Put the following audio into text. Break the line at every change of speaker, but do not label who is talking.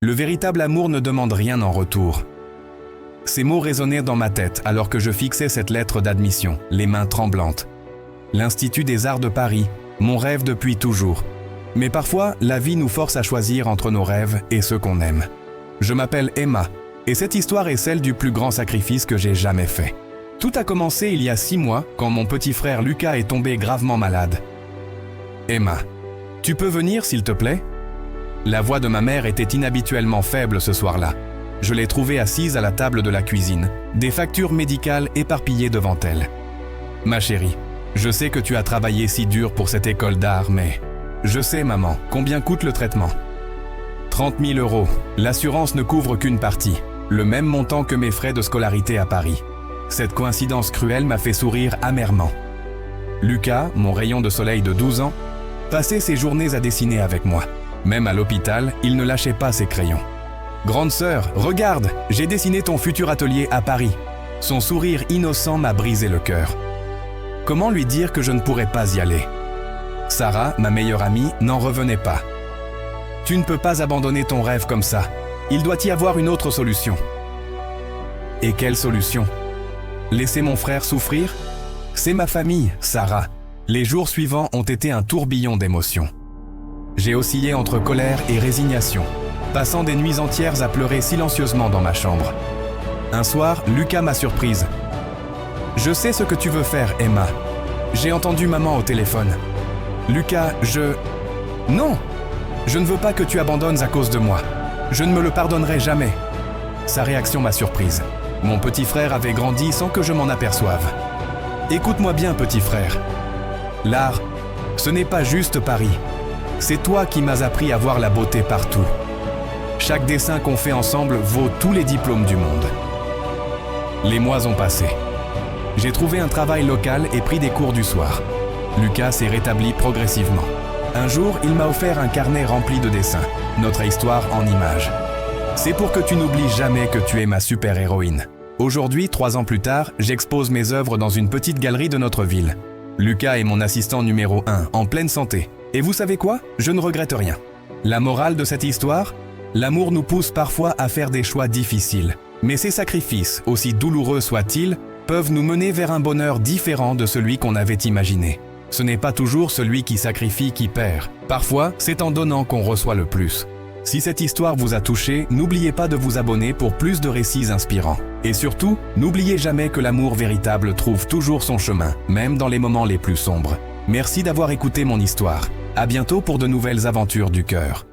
Le véritable amour ne demande rien en retour. Ces mots résonnaient dans ma tête alors que je fixais cette lettre d'admission, les mains tremblantes. L'Institut des Arts de Paris, mon rêve depuis toujours. Mais parfois, la vie nous force à choisir entre nos rêves et ceux qu'on aime. Je m'appelle Emma, et cette histoire est celle du plus grand sacrifice que j'ai jamais fait. Tout a commencé il y a 6 mois, quand mon petit frère Lucas est tombé gravement malade. « Emma, tu peux venir s'il te plaît ?» La voix de ma mère était inhabituellement faible ce soir-là. Je l'ai trouvée assise à la table de la cuisine, des factures médicales éparpillées devant elle. « Ma chérie, je sais que tu as travaillé si dur pour cette école d'art, mais... » « Je sais, maman, combien coûte le traitement ? 30 000 €. L'assurance ne couvre qu'une partie, le même montant que mes frais de scolarité à Paris. Cette coïncidence cruelle m'a fait sourire amèrement. Lucas, mon rayon de soleil de 12 ans, passait ses journées à dessiner avec moi. Même à l'hôpital, il ne lâchait pas ses crayons. « Grande sœur, regarde, j'ai dessiné ton futur atelier à Paris. » Son sourire innocent m'a brisé le cœur. Comment lui dire que je ne pourrais pas y aller ? Sarah, ma meilleure amie, n'en revenait pas. « Tu ne peux pas abandonner ton rêve comme ça. Il doit y avoir une autre solution. » Et quelle solution ? Laisser mon frère souffrir ? C'est ma famille, Sarah. Les jours suivants ont été un tourbillon d'émotions. J'ai oscillé entre colère et résignation, passant des nuits entières à pleurer silencieusement dans ma chambre. Un soir, Lucas m'a surprise. « Je sais ce que tu veux faire, Emma. J'ai entendu maman au téléphone. » Lucas, Non! Je ne veux pas que tu abandonnes à cause de moi. Je ne me le pardonnerai jamais. Sa réaction m'a surprise. Mon petit frère avait grandi sans que je m'en aperçoive. Écoute-moi bien, petit frère. L'art, ce n'est pas juste Paris. C'est toi qui m'as appris à voir la beauté partout. Chaque dessin qu'on fait ensemble vaut tous les diplômes du monde. Les mois ont passé. J'ai trouvé un travail local et pris des cours du soir. Lucas s'est rétabli progressivement. Un jour, il m'a offert un carnet rempli de dessins, notre histoire en images. C'est pour que tu n'oublies jamais que tu es ma super-héroïne. Aujourd'hui, 3 ans plus tard, j'expose mes œuvres dans une petite galerie de notre ville. Lucas est mon assistant numéro 1, en pleine santé. Et vous savez quoi ? Je ne regrette rien. La morale de cette histoire ? L'amour nous pousse parfois à faire des choix difficiles. Mais ces sacrifices, aussi douloureux soient-ils, peuvent nous mener vers un bonheur différent de celui qu'on avait imaginé. Ce n'est pas toujours celui qui sacrifie qui perd. Parfois, c'est en donnant qu'on reçoit le plus. Si cette histoire vous a touché, n'oubliez pas de vous abonner pour plus de récits inspirants. Et surtout, n'oubliez jamais que l'amour véritable trouve toujours son chemin, même dans les moments les plus sombres. Merci d'avoir écouté mon histoire. À bientôt pour de nouvelles aventures du cœur.